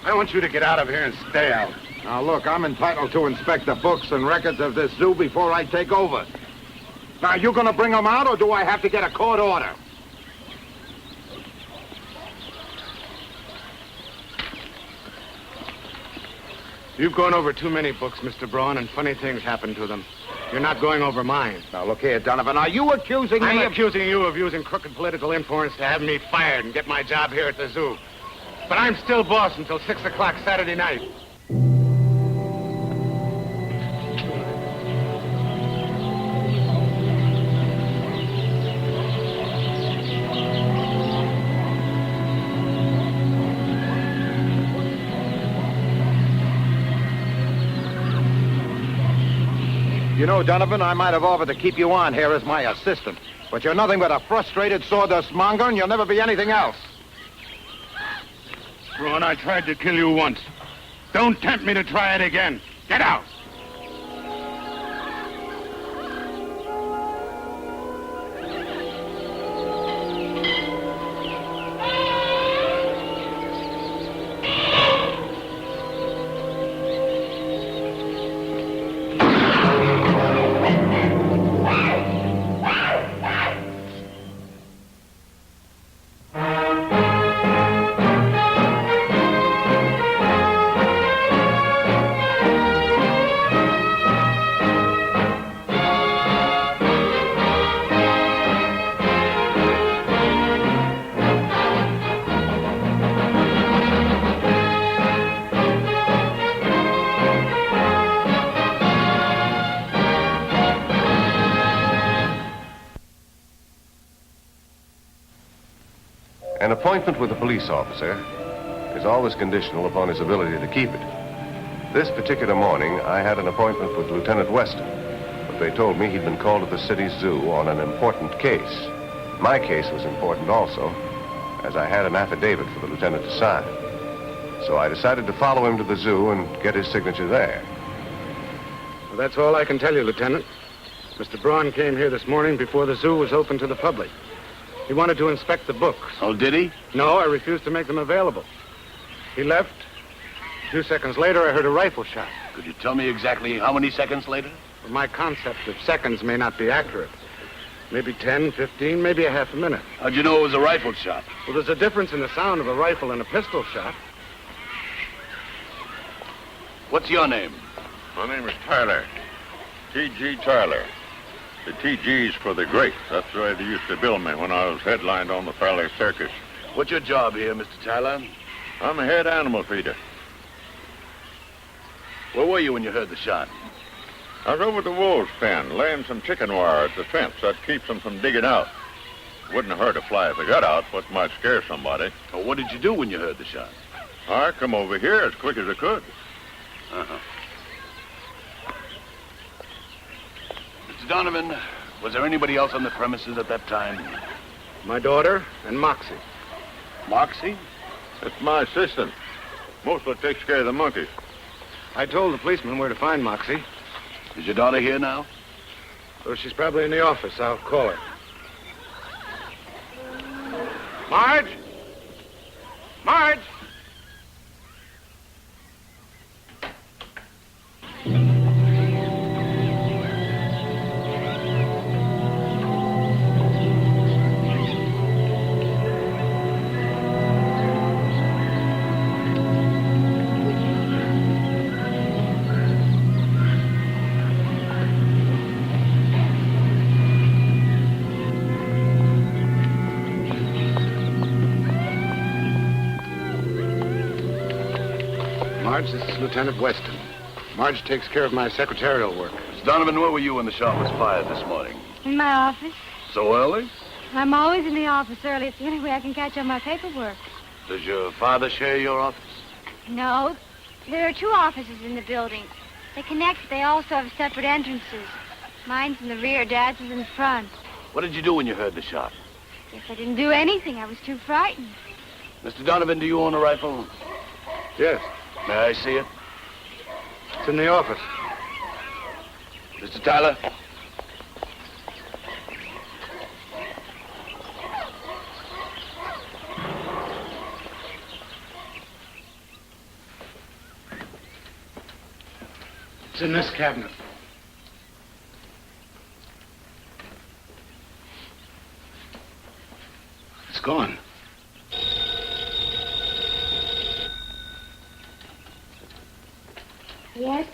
I want you to get out of here and stay out. Now, look, I'm entitled to inspect the books and records of this zoo before I take over. Now, you gonna bring them out, or do I have to get a court order? You've gone over too many books, Mr. Braun, and funny things happen to them. You're not going over mine. Now, look here, Donovan, are you accusing me? I'm accusing you of using crooked political influence to have me fired and get my job here at the zoo. But I'm still boss until 6 o'clock Saturday night. You know, Donovan, I might have offered to keep you on here as my assistant. But you're nothing but a frustrated sawdust monger, and you'll never be anything else. Braun, I tried to kill you once. Don't tempt me to try it again. Get out! An appointment with a police officer is always conditional upon his ability to keep it. This particular morning, I had an appointment with Lieutenant Weston, but they told me he'd been called to the city zoo on an important case. My case was important also, as I had an affidavit for the lieutenant to sign. So I decided to follow him to the zoo and get his signature there. Well, that's all I can tell you, Lieutenant. Mr. Braun came here this morning before the zoo was open to the public. He wanted to inspect the books. Oh, did he? No, I refused to make them available. He left. A few seconds later, I heard a rifle shot. Could you tell me exactly how many seconds later? Well, my concept of seconds may not be accurate. Maybe 10, 15, maybe a half a minute. How'd you know it was a rifle shot? Well, there's a difference in the sound of a rifle and a pistol shot. What's your name? My name is Tyler. T.G. Tyler. The TG's for the Great. That's the way they used to bill me when I was headlined on the Fairleigh Circus. What's your job here, Mr. Tyler? I'm a head animal feeder. Where were you when you heard the shot? I was over at the wolves' pen, laying some chicken wire at the fence. That keeps them from digging out. Wouldn't hurt a fly if they got out, but might scare somebody. Well, what did you do when you heard the shot? I come over here as quick as I could. Uh-huh. Mr. Donovan, was there anybody else on the premises at that time? My daughter and Moxie. Moxie? It's my assistant. Mostly takes care of the monkeys. I told the policeman where to find Moxie. Is your daughter here now? So she's probably in the office. I'll call her. Marge? Marge? Marge, this is Lieutenant Weston. Marge takes care of my secretarial work. Miss Donovan, where were you when the shot was fired this morning? In my office. So early? I'm always in the office early. It's the only way I can catch up my paperwork. Does your father share your office? No. There are two offices in the building. They connect, but they also have separate entrances. Mine's in the rear, Dad's is in the front. What did you do when you heard the shot? Guess I didn't do anything. I was too frightened. Mr. Donovan, do you own a rifle? Yes, May I see it? it's in the office. Mr. Tyler? It's in this cabinet. It's gone. Yes?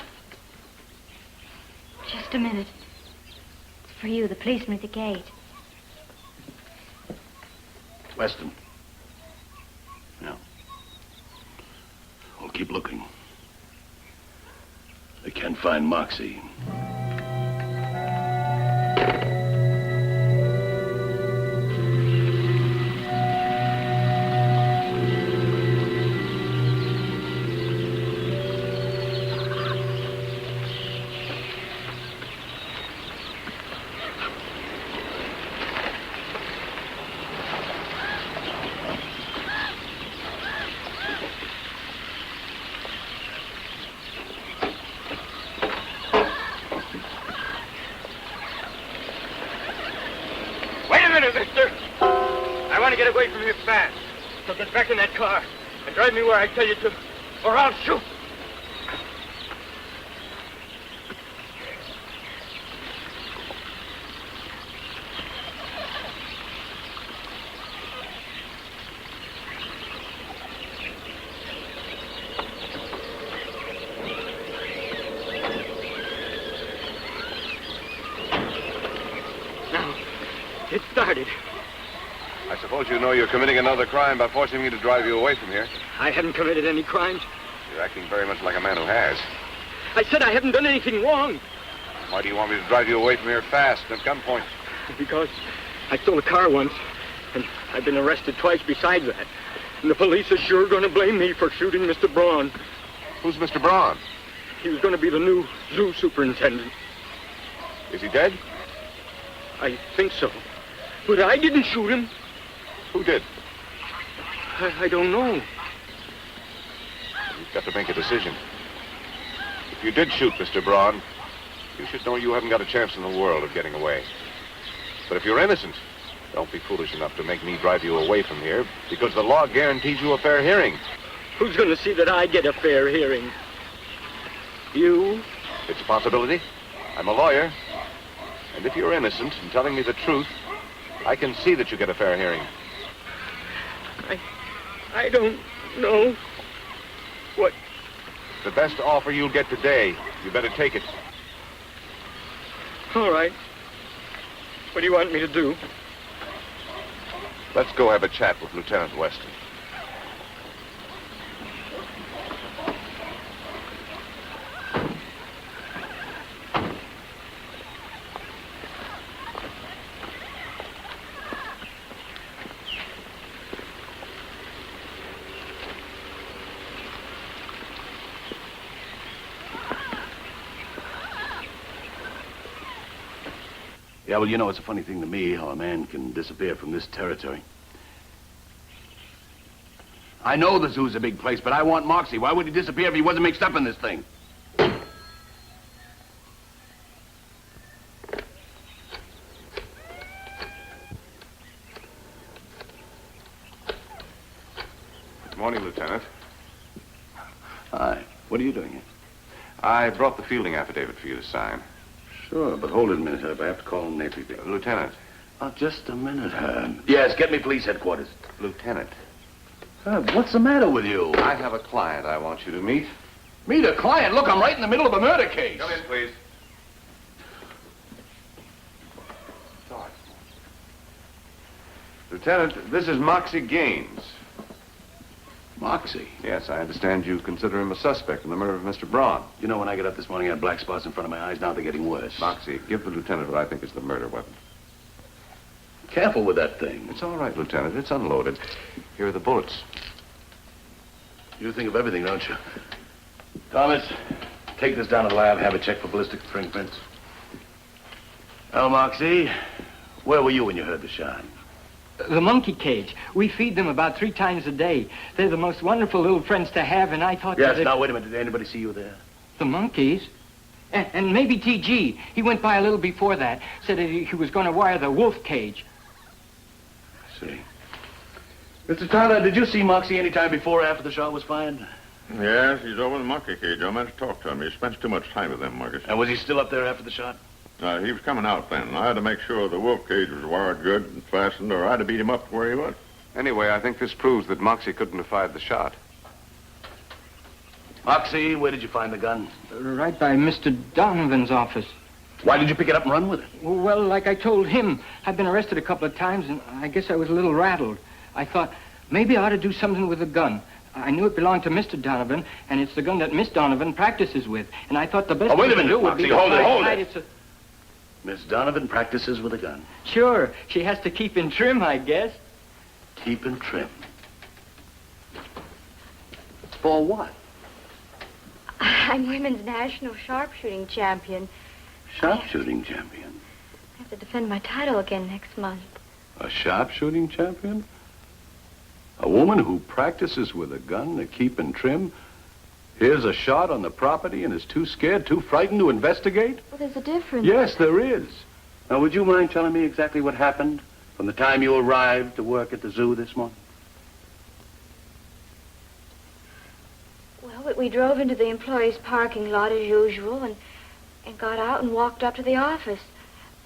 Just a minute. It's for you, the policeman at the gate. Weston. Yeah. I'll keep looking. They can't find Moxie. Get away from here fast. So get back in that car and drive me where I tell you to, or I'll shoot. Now, it started. I suppose you know you're committing another crime by forcing me to drive you away from here. I haven't committed any crimes. You're acting very much like a man who has. I said I haven't done anything wrong. Why do you want me to drive you away from here fast at gunpoint? Because I stole a car once, and I've been arrested twice besides that. And the police are sure going to blame me for shooting Mr. Braun. Who's Mr. Braun? He was going to be the new zoo superintendent. Is he dead? I think so. But I didn't shoot him. Who did? I don't know. You've got to make a decision. If you did shoot Mr. Braun, you should know you haven't got a chance in the world of getting away. But if you're innocent, don't be foolish enough to make me drive you away from here, because the law guarantees you a fair hearing. Who's going to see that I get a fair hearing? You? It's a possibility. I'm a lawyer. And if you're innocent and telling me the truth, I can see that you get a fair hearing. I don't know what... The best offer you'll get today. You better take it. All right. What do you want me to do? Let's go have a chat with Lieutenant Weston. Yeah, well, you know, it's a funny thing to me how a man can disappear from this territory. I know the zoo's a big place, but I want Moxie. Why would he disappear if he wasn't mixed up in this thing? Good morning, Lieutenant. Hi. What are you doing here? I brought the fielding affidavit for you to sign. Sure, but hold it a minute, Herb. I have to call him Naples. Lieutenant. Oh, just a minute, Herb. Yes, get me police headquarters. Lieutenant. Herb, what's the matter with you? I have a client I want you to meet. Meet a client? Look, I'm right in the middle of a murder case. Come in, please. Lieutenant, this is Moxie Gaines. Moxie? Yes, I understand you consider him a suspect in the murder of Mr. Braun. You know, when I got up this morning, I had black spots in front of my eyes. Now they're getting worse. Moxie, give the lieutenant what I think is the murder weapon. Careful with that thing. It's all right, Lieutenant. It's unloaded. Here are the bullets. You think of everything, don't you? Thomas, take this down to the lab, have it checked for ballistic fingerprints. Well, Moxie, where were you when you heard the shot? The monkey cage. We feed them about 3 times a day. They're the most wonderful little friends to have, and I thought Yes, that... now, wait a minute. Did anybody see you there? The monkeys? And maybe T.G. He went by a little before that. Said that he was going to wire the wolf cage. I see. Mr. Tyler, did you see Moxie any time before or after the shot was fired? Yes, he's over in the monkey cage. I meant to talk to him. He spends too much time with them, Marcus. And was he still up there after the shot? He was coming out then. I had to make sure the wolf cage was wired good and fastened, or I'd have beat him up to where he was. Anyway, I think this proves that Moxie couldn't have fired the shot. Moxie, where did you find the gun? Right by Mr. Donovan's office. Why did you pick it up and run with it? Well, like I told him, I've been arrested a couple of times, and I guess I was a little rattled. I thought, maybe I ought to do something with the gun. I knew it belonged to Mr. Donovan, and it's the gun that Miss Donovan practices with. And I thought the best wait a thing to minute, do would be Moxie, to hold it, hold hide it. Miss Donovan practices with a gun. Sure, she has to keep in trim, I guess. Keep in trim. For what? I'm women's national sharpshooting champion. Sharpshooting champion? I have to defend my title again next month. A sharpshooting champion? A woman who practices with a gun to keep in trim, hears a shot on the property and is too scared, too frightened to investigate? Well, there's a difference. Yes, there is. Now, would you mind telling me exactly what happened from the time you arrived to work at the zoo this morning? Well, we drove into the employees' parking lot as usual and got out and walked up to the office.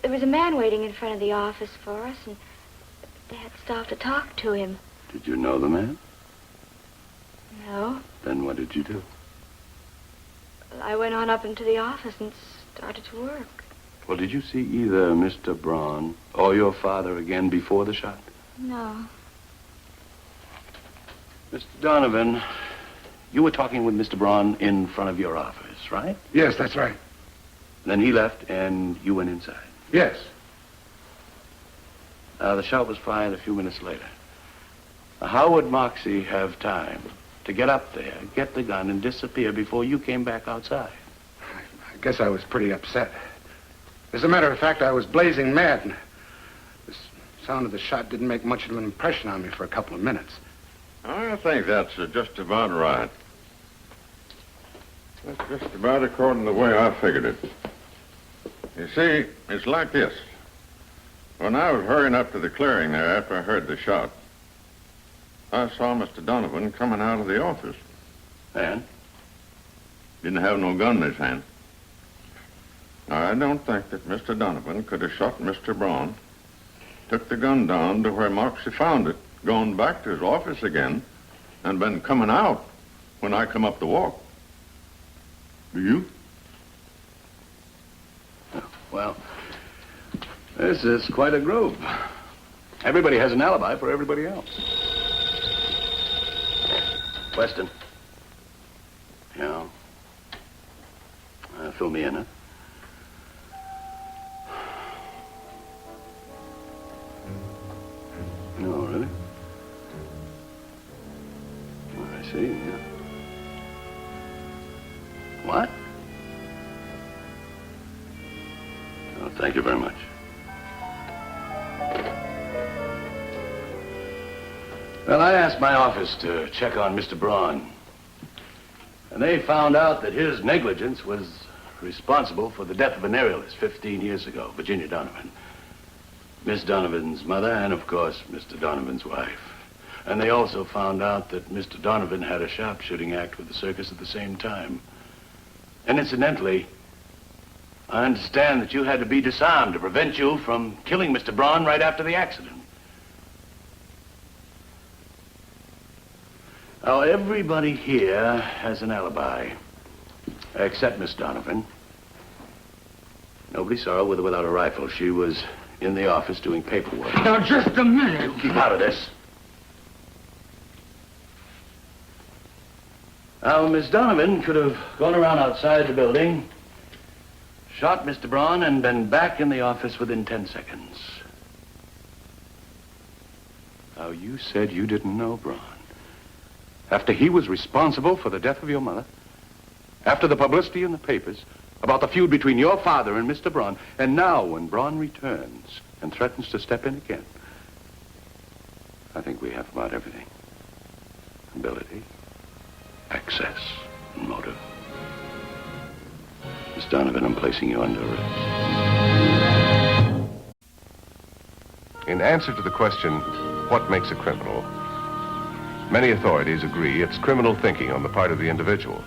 There was a man waiting in front of the office for us, and Dad stopped to talk to him. Did you know the man? No. Then what did you do? I went on up into the office and started to work. Well, did you see either Mr. Braun or your father again before the shot? No. Mr. Donovan, you were talking with Mr. Braun in front of your office, right? Yes, that's right. Then he left and you went inside. Yes. The shot was fired a few minutes later. Now, how would Moxie have time to get up there, get the gun, and disappear before you came back outside? I guess I was pretty upset. As a matter of fact, I was blazing mad. And the sound of the shot didn't make much of an impression on me for a couple of minutes. I think that's just about right. That's just about according to the way I figured it. You see, it's like this. When I was hurrying up to the clearing there after I heard the shot, I saw Mr. Donovan coming out of the office. And? Didn't have no gun in his hand. Now, I don't think that Mr. Donovan could have shot Mr. Braun, took the gun down to where Moxie found it, gone back to his office again, and been coming out when I come up the walk. Do you? Well, this is quite a group. Everybody has an alibi for everybody else. Weston. Yeah. Fill me in, huh? No, really? Oh, I see, yeah. What? Oh, thank you very much. Well, I asked my office to check on Mr. Braun, and they found out that his negligence was responsible for the death of an aerialist 15 years ago, Virginia Donovan. Miss Donovan's mother and, of course, Mr. Donovan's wife. And they also found out that Mr. Donovan had a sharpshooting act with the circus at the same time. And incidentally, I understand that you had to be disarmed to prevent you from killing Mr. Braun right after the accident. Now, everybody here has an alibi, except Miss Donovan. Nobody saw her with or without a rifle. She was in the office doing paperwork. Now, just a minute. Keep out of this. Now, Miss Donovan could have gone around outside the building, shot Mr. Braun, and been back in the office within 10 seconds. Now, you said you didn't know Braun. After he was responsible for the death of your mother, after the publicity in the papers about the feud between your father and Mr. Braun, and now when Braun returns and threatens to step in again, I think we have about everything. Ability, access, and motive. Miss Donovan, I'm placing you under arrest. In answer to the question, what makes a criminal? Many authorities agree it's criminal thinking on the part of the individual.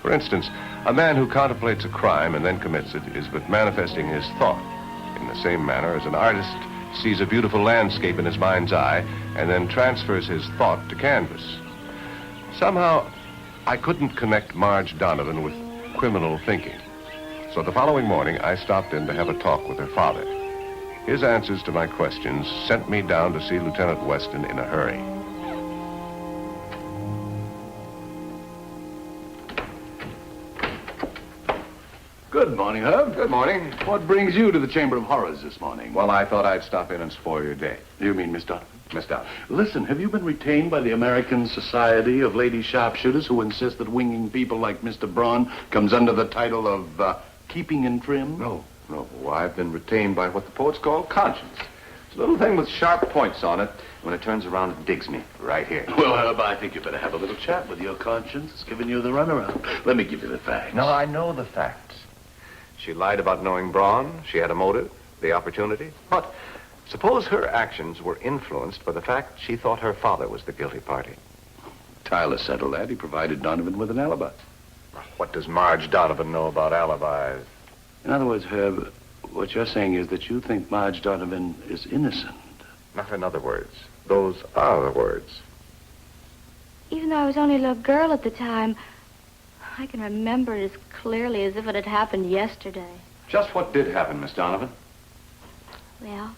For instance, a man who contemplates a crime and then commits it is but manifesting his thought, in the same manner as an artist sees a beautiful landscape in his mind's eye and then transfers his thought to canvas. Somehow, I couldn't connect Marge Donovan with criminal thinking. So the following morning, I stopped in to have a talk with her father. His answers to my questions sent me down to see Lieutenant Weston in a hurry. Good morning, Herb. Good morning. What brings you to the Chamber of Horrors this morning? Well, I thought I'd stop in and spoil your day. You mean Miss Donovan? Miss Donovan. Listen, have you been retained by the American Society of Lady Sharpshooters who insist that winging people like Mr. Braun comes under the title of keeping in trim? No. I've been retained by what the poets call conscience. It's a little thing with sharp points on it. When it turns around, it digs me right here. Well, Herb, I think you better have a little chat with your conscience. It's giving you the runaround. Let me give you the facts. No, I know the facts. She lied about knowing Braun. She had a motive, the opportunity. But suppose her actions were influenced by the fact she thought her father was the guilty party. Tyler settled that. He provided Donovan with an alibi. What does Marge Donovan know about alibis? In other words, Herb, what you're saying is that you think Marge Donovan is innocent. Not in other words. Those are the words. Even though I was only a little girl at the time, I can remember it as clearly as if it had happened yesterday. Just what did happen, Miss Donovan? Well,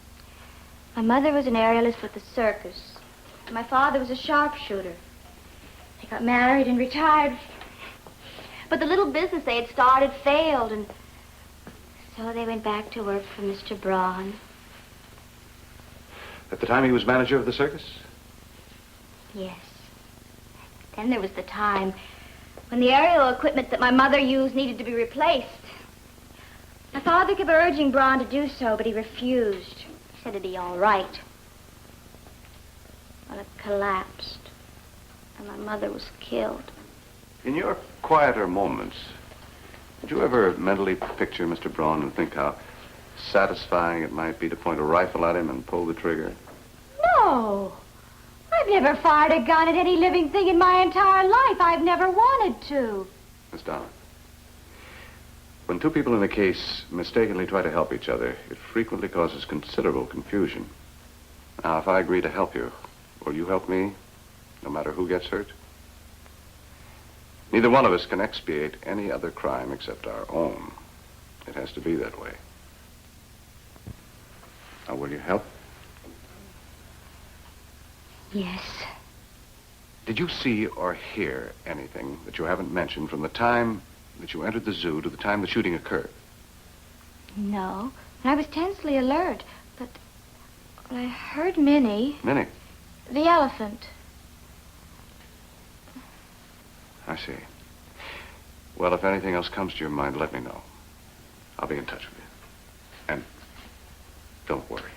my mother was an aerialist with the circus. My father was a sharpshooter. They got married and retired. But the little business they had started failed, and so they went back to work for Mr. Braun. At the time he was manager of the circus? Yes. Then there was the time when the aerial equipment that my mother used needed to be replaced. My father kept urging Braun to do so, but he refused. He said it'd be all right. Well, it collapsed, and my mother was killed. In your quieter moments, did you ever mentally picture Mr. Braun and think how satisfying it might be to point a rifle at him and pull the trigger? No. I've never fired a gun at any living thing in my entire life. I've never wanted to. Miss Donovan, when two people in a case mistakenly try to help each other, it frequently causes considerable confusion. Now, if I agree to help you, will you help me, no matter who gets hurt? Neither one of us can expiate any other crime except our own. It has to be that way. Now, will you help? Yes. Did you see or hear anything that you haven't mentioned from the time that you entered the zoo to the time the shooting occurred? No. And I was tensely alert, but I heard Minnie. Minnie? The elephant. I see. Well, if anything else comes to your mind, let me know. I'll be in touch with you. And don't worry.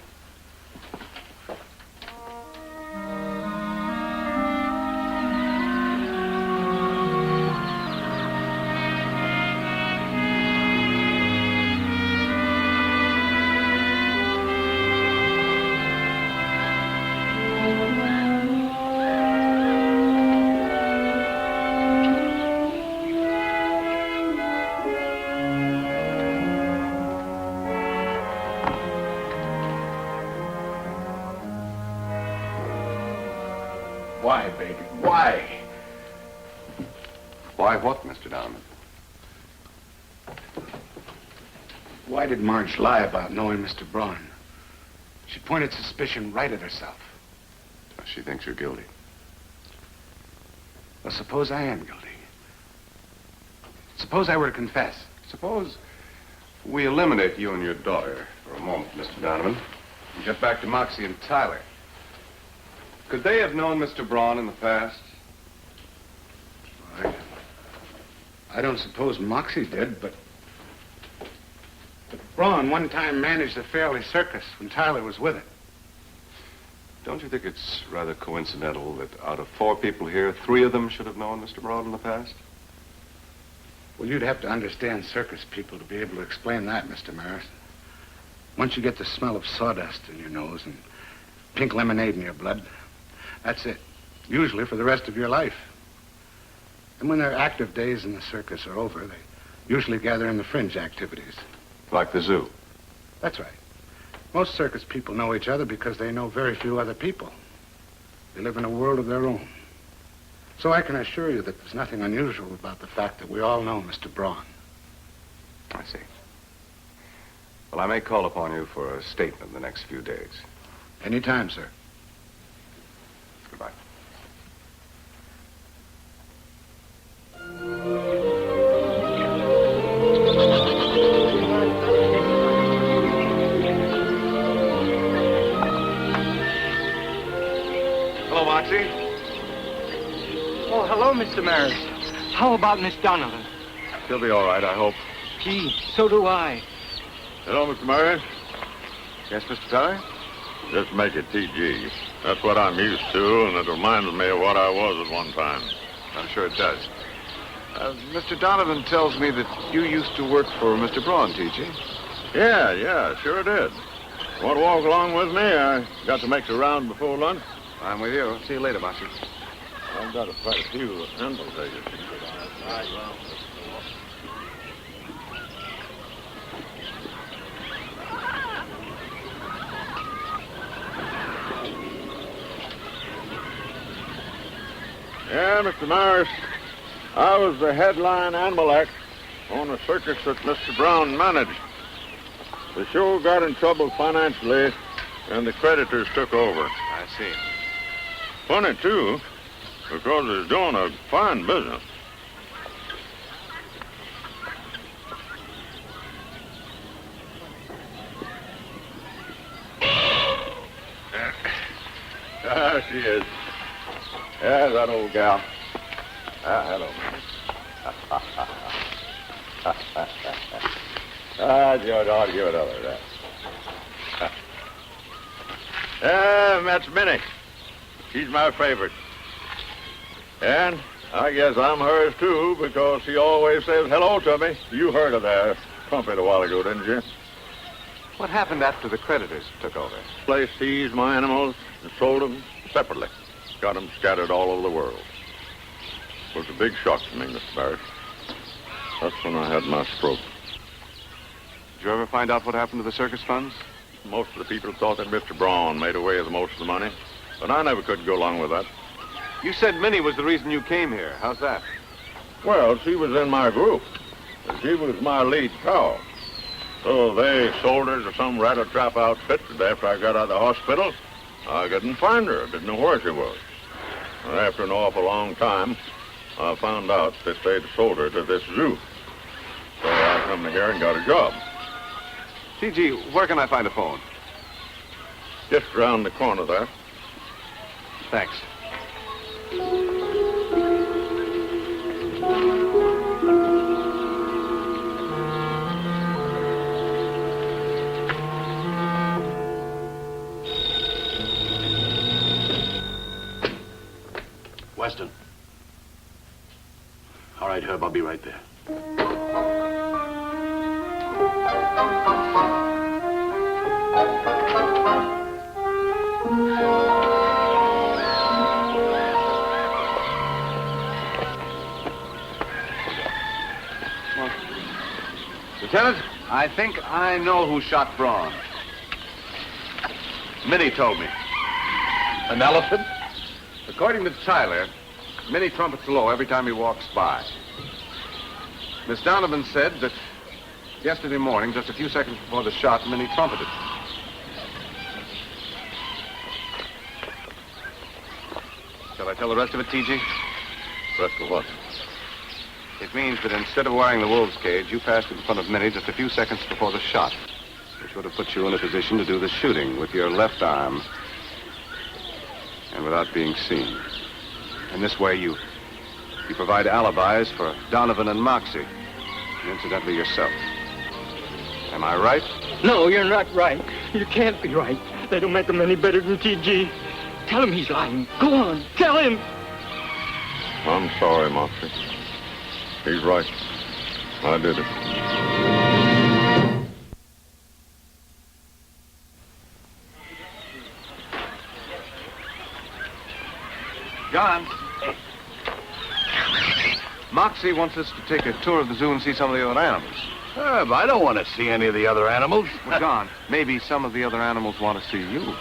Why, baby? Why? Why what, Mr. Donovan? Why did Marge lie about knowing Mr. Braun? She pointed suspicion right at herself. She thinks you're guilty. Well, suppose I am guilty. Suppose I were to confess. Suppose we eliminate you and your daughter for a moment, Mr. Donovan, and get back to Moxie and Tyler. Could they have known Mr. Braun in the past? I don't suppose Moxie did, but Braun one time managed the Fairley Circus when Tyler was with it. Don't you think it's rather coincidental that out of 4 people here, 3 of them should have known Mr. Braun in the past? Well, you'd have to understand circus people to be able to explain that, Mr. Maris. Once you get the smell of sawdust in your nose and pink lemonade in your blood, that's it. usually for the rest of your life. And when their active days in the circus are over, they usually gather in the fringe activities. Like the zoo. That's right. Most circus people know each other because they know very few other people. They live in a world of their own. So I can assure you that there's nothing unusual about the fact that we all know Mr. Braun. I see. Well, I may call upon you for a statement in the next few days. Any time, sir. Goodbye. Hello, Moxie. Oh, hello, Mr. Maris. How about Miss Donovan? She'll be all right, I hope. Gee, so do I. Hello, Mr. Murray. Yes, Mr. Carey? Just make it TG. That's what I'm used to, and it reminds me of what I was at one time. I'm sure it does. Mr. Donovan tells me that you used to work for Mr. Braun, T.G. Yeah, sure did. Want to walk along with me? I got to make the round before lunch. I'm with you. See you later, Moxie. I've got quite a few handles I just Yeah, Mr. Myers, I was the headline animal act on a circus that Mr. Brown managed. The show got in trouble financially, and the creditors took over. I see. Funny, too, because it's doing a fine business. She is. Yeah, that old gal. Hello. I'll give it over that. That's Minnie. She's my favorite. And I guess I'm hers, too, because she always says hello to me. You heard of that trumpet a while ago, didn't you? What happened after the creditors took over? Place seized my animals and sold them separately. Got them scattered all over the world. It was a big shock to me, Mr. Barrett. That's when I had my stroke. Did you ever find out what happened to the circus funds? Most of the people thought that Mr. Braun made away with most of the money, but I never could go along with that. You said Minnie was the reason you came here. How's that? Well, she was in my group. She was my lead cow. So they sold her to some rattle-trap outfit, and after I got out of the hospital, I couldn't find her. I didn't know where she was. And after an awful long time, I found out that they'd sold her to this zoo. So I come to here and got a job. T.G., where can I find a phone? Just around the corner there. Thanks. Weston. All right, Herb, I'll be right there. Lieutenant, I think I know who shot Braun. Minnie told me. An elephant? According to Tyler, Minnie trumpets low every time he walks by. Miss Donovan said that yesterday morning, just a few seconds before the shot, Minnie trumpeted. Shall I tell the rest of it, T.G.? Rest of what? It means that instead of wearing the wolf's cage, you passed in front of Minnie just a few seconds before the shot, which would have put you in a position to do the shooting with your left arm and without being seen. In this way, you provide alibis for Donovan and Moxie, and incidentally yourself. Am I right? No, you're not right. You can't be right. They don't make him any better than T.G. Tell him he's lying. Go on, tell him. I'm sorry, Moxie. He's right. I did it. John. Moxie wants us to take a tour of the zoo and see some of the other animals. But I don't want to see any of the other animals. Well, John, maybe some of the other animals want to see you.